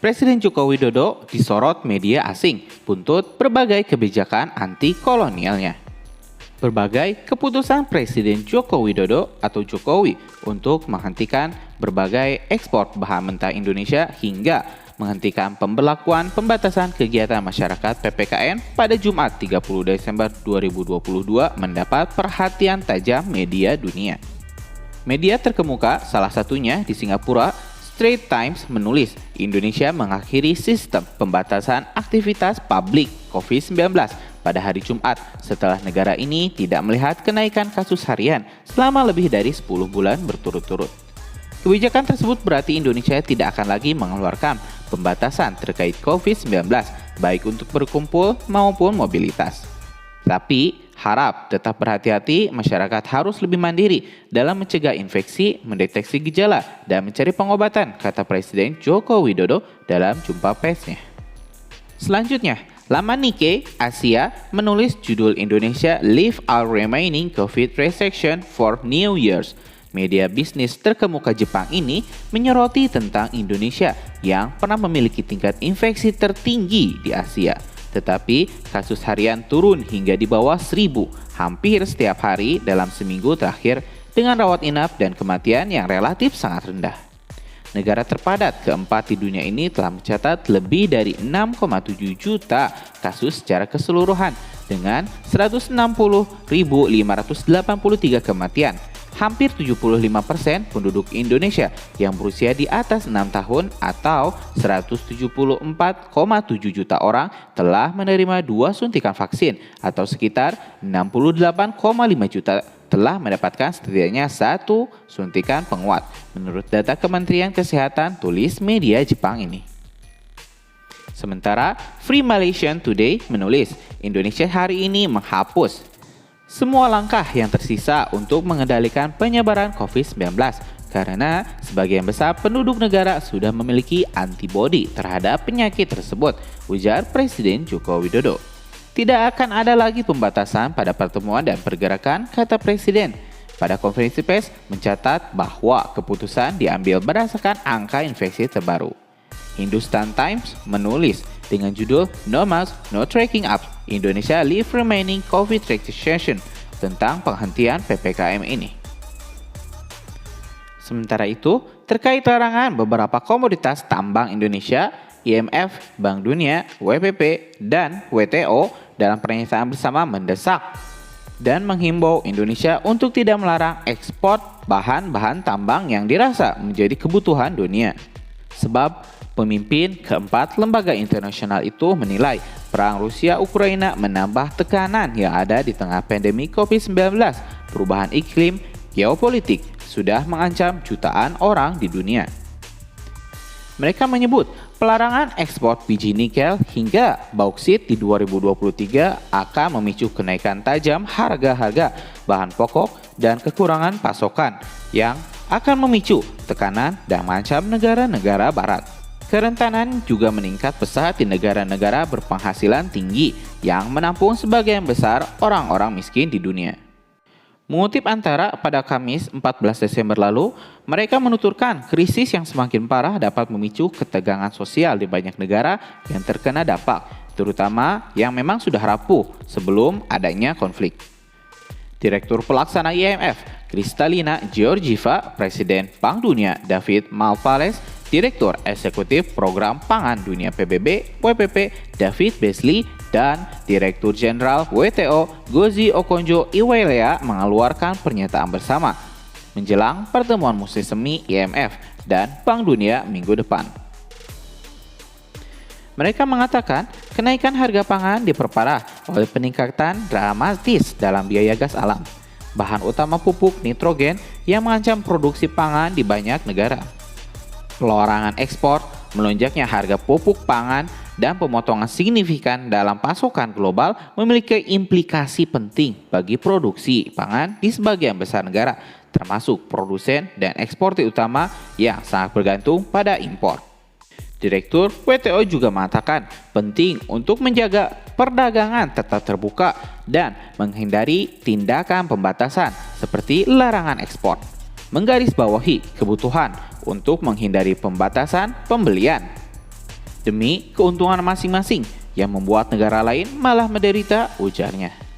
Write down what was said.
Presiden Joko Widodo disorot media asing buntut berbagai kebijakan anti-kolonialnya. Berbagai keputusan Presiden Joko Widodo atau Jokowi untuk menghentikan berbagai ekspor bahan mentah Indonesia hingga menghentikan pemberlakuan pembatasan kegiatan masyarakat PPKM pada Jumat 30 Desember 2022 mendapat perhatian tajam media dunia. Media terkemuka salah satunya di Singapura, Straits Times menulis Indonesia mengakhiri sistem pembatasan aktivitas publik COVID-19 pada hari Jumat setelah negara ini tidak melihat kenaikan kasus harian selama lebih dari 10 bulan berturut-turut. Kebijakan tersebut berarti Indonesia tidak akan lagi mengeluarkan pembatasan terkait COVID-19 baik untuk berkumpul maupun mobilitas. Tapi harap tetap berhati-hati, masyarakat harus lebih mandiri dalam mencegah infeksi, mendeteksi gejala, dan mencari pengobatan, kata Presiden Joko Widodo dalam jumpa persnya. Selanjutnya, laman Nikkei Asia menulis judul Indonesia Lift All Remaining COVID Restriction for New Year's. Media bisnis terkemuka Jepang ini menyoroti tentang Indonesia yang pernah memiliki tingkat infeksi tertinggi di Asia. Tetapi kasus harian turun hingga di bawah 1.000 hampir setiap hari dalam seminggu terakhir dengan rawat inap dan kematian yang relatif sangat rendah. Negara terpadat keempat di dunia ini telah mencatat lebih dari 6,7 juta kasus secara keseluruhan dengan 160.583 kematian. Hampir 75% penduduk Indonesia yang berusia di atas 6 tahun atau 174,7 juta orang telah menerima 2 suntikan vaksin atau sekitar 68,5 juta telah mendapatkan setidaknya 1 suntikan penguat menurut data Kementerian Kesehatan, tulis media Jepang ini. Sementara Free Malaysian Today menulis Indonesia hari ini menghapus semua langkah yang tersisa untuk mengendalikan penyebaran COVID-19 karena sebagian besar penduduk negara sudah memiliki antibodi terhadap penyakit tersebut, ujar Presiden Joko Widodo. Tidak akan ada lagi pembatasan pada pertemuan dan pergerakan, kata Presiden. Pada konferensi pers mencatat bahwa keputusan diambil berdasarkan angka infeksi terbaru. Hindustan Times menulis dengan judul No Mask, No Tracking Up, Indonesia Live Remaining COVID Restriction tentang penghentian PPKM ini. Sementara itu, terkait larangan beberapa komoditas tambang Indonesia, IMF, Bank Dunia, WPP, dan WTO dalam pernyataan bersama mendesak dan menghimbau Indonesia untuk tidak melarang ekspor bahan-bahan tambang yang dirasa menjadi kebutuhan dunia. Sebab pemimpin keempat lembaga internasional itu menilai perang Rusia-Ukraina menambah tekanan yang ada di tengah pandemi COVID-19. Perubahan iklim geopolitik sudah mengancam jutaan orang di dunia. Mereka menyebut pelarangan ekspor biji nikel hingga bauksit di 2023 akan memicu kenaikan tajam harga-harga bahan pokok dan kekurangan pasokan yang akan memicu tekanan dan mengancam negara-negara barat. Kerentanan juga meningkat pesat di negara-negara berpenghasilan tinggi yang menampung sebagian besar orang-orang miskin di dunia. Mengutip Antara pada Kamis 14 Desember lalu, mereka menuturkan krisis yang semakin parah dapat memicu ketegangan sosial di banyak negara yang terkena dampak, terutama yang memang sudah rapuh sebelum adanya konflik. Direktur Pelaksana IMF, Kristalina Georgieva, Presiden Bank Dunia David Malpass, Direktur Eksekutif Program Pangan Dunia PBB, WPP, David Beasley, dan Direktur Jenderal WTO, Ngozi Okonjo-Iweala mengeluarkan pernyataan bersama menjelang pertemuan musim semi IMF dan Bank Dunia minggu depan. Mereka mengatakan kenaikan harga pangan diperparah oleh peningkatan dramatis dalam biaya gas alam, bahan utama pupuk nitrogen yang mengancam produksi pangan di banyak negara. Pelarangan ekspor, melonjaknya harga pupuk pangan, dan pemotongan signifikan dalam pasokan global memiliki implikasi penting bagi produksi pangan di sebagian besar negara, termasuk produsen dan eksportir utama yang sangat bergantung pada impor. Direktur WTO juga mengatakan penting untuk menjaga perdagangan tetap terbuka dan menghindari tindakan pembatasan seperti larangan ekspor. Menggarisbawahi kebutuhan untuk menghindari pembatasan pembelian. demi keuntungan masing-masing yang membuat negara lain malah menderita, ujarnya.